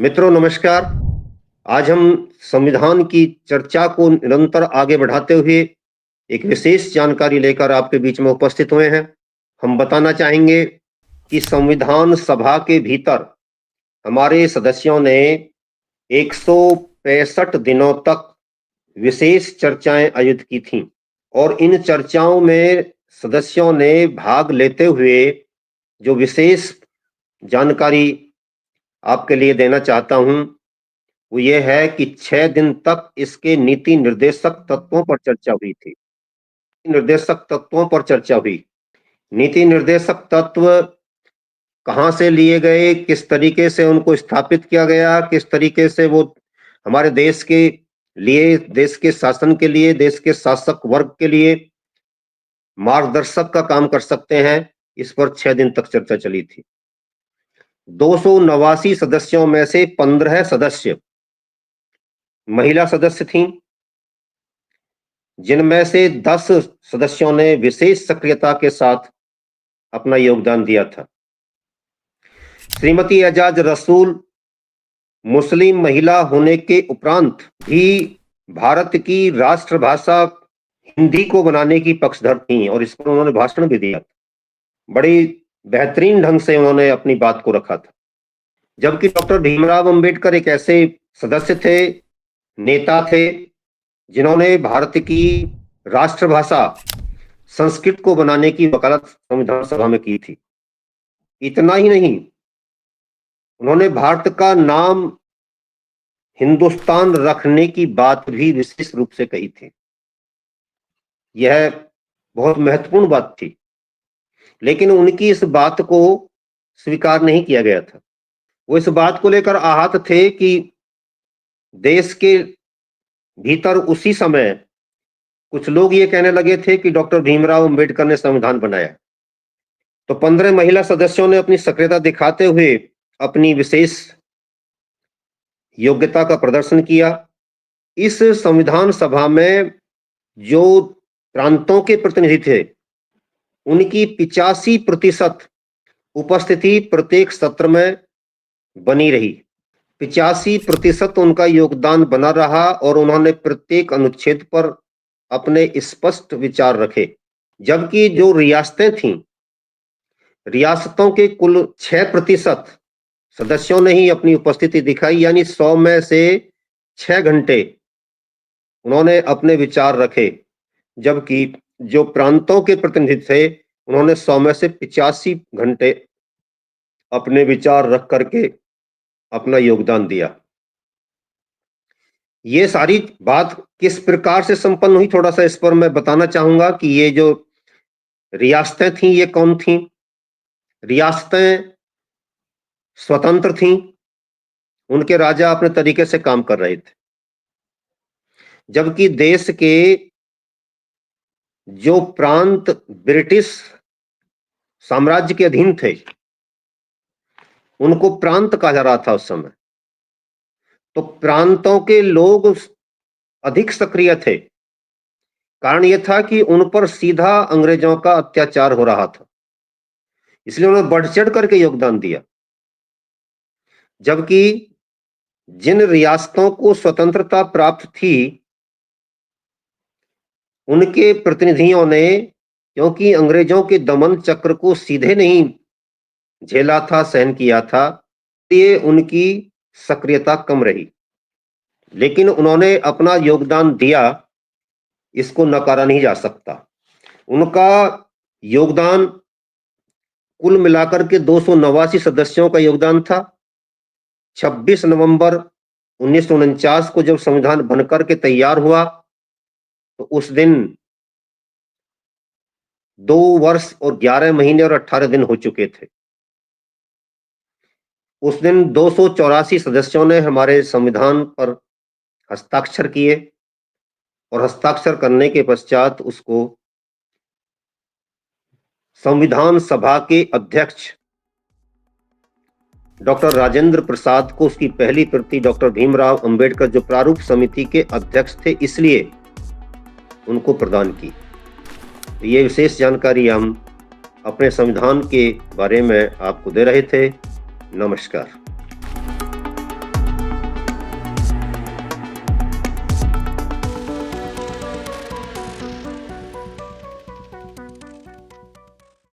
मित्रों नमस्कार। आज हम संविधान की चर्चा को निरंतर आगे बढ़ाते हुए एक विशेष जानकारी लेकर आपके बीच में उपस्थित हुए हैं। हम बताना चाहेंगे कि संविधान सभा के भीतर हमारे सदस्यों ने 165 दिनों तक विशेष चर्चाएं आयोजित की थीं और इन चर्चाओं में सदस्यों ने भाग लेते हुए जो विशेष जानकारी आपके लिए देना चाहता हूं वो ये है कि 6 दिन तक इसके नीति निर्देशक तत्वों पर चर्चा हुई थी। निर्देशक तत्वों पर चर्चा हुई। नीति निर्देशक तत्व कहाँ से लिए गए, किस तरीके से उनको स्थापित किया गया, किस तरीके से वो हमारे देश के लिए, देश के शासन के लिए, देश के शासक वर्ग के लिए मार्गदर्शक का काम कर सकते हैं, इस पर 6 दिन तक चर्चा चली थी। 289 सदस्यों में से 15 सदस्य महिला सदस्य थीं, जिनमें से 10 सदस्यों ने विशेष सक्रियता के साथ अपना योगदान दिया था। श्रीमती एजाज रसूल मुस्लिम महिला होने के उपरांत भी भारत की राष्ट्रभाषा हिंदी को बनाने की पक्षधर थीं और इस पर उन्होंने भाषण भी दिया। बड़ी बेहतरीन ढंग से उन्होंने अपनी बात को रखा था। जबकि डॉक्टर भीमराव अंबेडकर एक ऐसे सदस्य थे, नेता थे, जिन्होंने भारत की राष्ट्रभाषा संस्कृत को बनाने की वकालत संविधान सभा में की थी। इतना ही नहीं, उन्होंने भारत का नाम हिंदुस्तान रखने की बात भी विशेष रूप से कही थी। यह बहुत महत्वपूर्ण बात थी, लेकिन उनकी इस बात को स्वीकार नहीं किया गया था। वो इस बात को लेकर आहत थे कि देश के भीतर उसी समय कुछ लोग ये कहने लगे थे कि डॉक्टर भीमराव अंबेडकर ने संविधान बनाया। तो 15 महिला सदस्यों ने अपनी सक्रियता दिखाते हुए अपनी विशेष योग्यता का प्रदर्शन किया। इस संविधान सभा में जो प्रांतों के प्रतिनिधि थे, उनकी 85% उपस्थिति प्रत्येक सत्र में बनी रही। 85% उनका योगदान बना रहा और उन्होंने प्रत्येक अनुच्छेद पर अपने स्पष्ट विचार रखे। जबकि जो रियासतें थीं, रियासतों के कुल 6% सदस्यों ने ही अपनी उपस्थिति दिखाई, यानी 100 में से 6 घंटे उन्होंने अपने विचार रखे। जबकि जो प्रांतों के प्रतिनिधि थे, उन्होंने 100 में से 85 घंटे अपने विचार रख करके अपना योगदान दिया। ये सारी बात किस प्रकार से संपन्न हुई, थोड़ा सा इस पर मैं बताना चाहूंगा कि ये जो रियासतें थीं, ये कौन थीं? रियासतें स्वतंत्र थीं, उनके राजा अपने तरीके से काम कर रहे थे। जबकि देश के जो प्रांत ब्रिटिश साम्राज्य के अधीन थे, उनको प्रांत कहा जा रहा था उस समय। तो प्रांतों के लोग अधिक सक्रिय थे। कारण यह था कि उन पर सीधा अंग्रेजों का अत्याचार हो रहा था, इसलिए उन्होंने बढ़ चढ़ करके योगदान दिया। जबकि जिन रियासतों को स्वतंत्रता प्राप्त थी, उनके प्रतिनिधियों ने, क्योंकि अंग्रेजों के दमन चक्र को सीधे नहीं झेला था, सहन किया था, ये उनकी सक्रियता कम रही। लेकिन उन्होंने अपना योगदान दिया, इसको नकारा नहीं जा सकता। उनका योगदान कुल मिलाकर के 289 सदस्यों का योगदान था। 26 नवंबर 1949 को जब संविधान बनकर के तैयार हुआ, तो उस दिन 2 वर्ष और 11 महीने और 18 दिन हो चुके थे। उस दिन 284 सदस्यों ने हमारे संविधान पर हस्ताक्षर किए और हस्ताक्षर करने के पश्चात उसको संविधान सभा के अध्यक्ष डॉक्टर राजेंद्र प्रसाद को उसकी पहली प्रति डॉक्टर भीमराव अंबेडकर जो प्रारूप समिति के अध्यक्ष थे, इसलिए उनको प्रदान की। ये विशेष जानकारी हम अपने संविधान के बारे में आपको दे रहे थे। नमस्कार।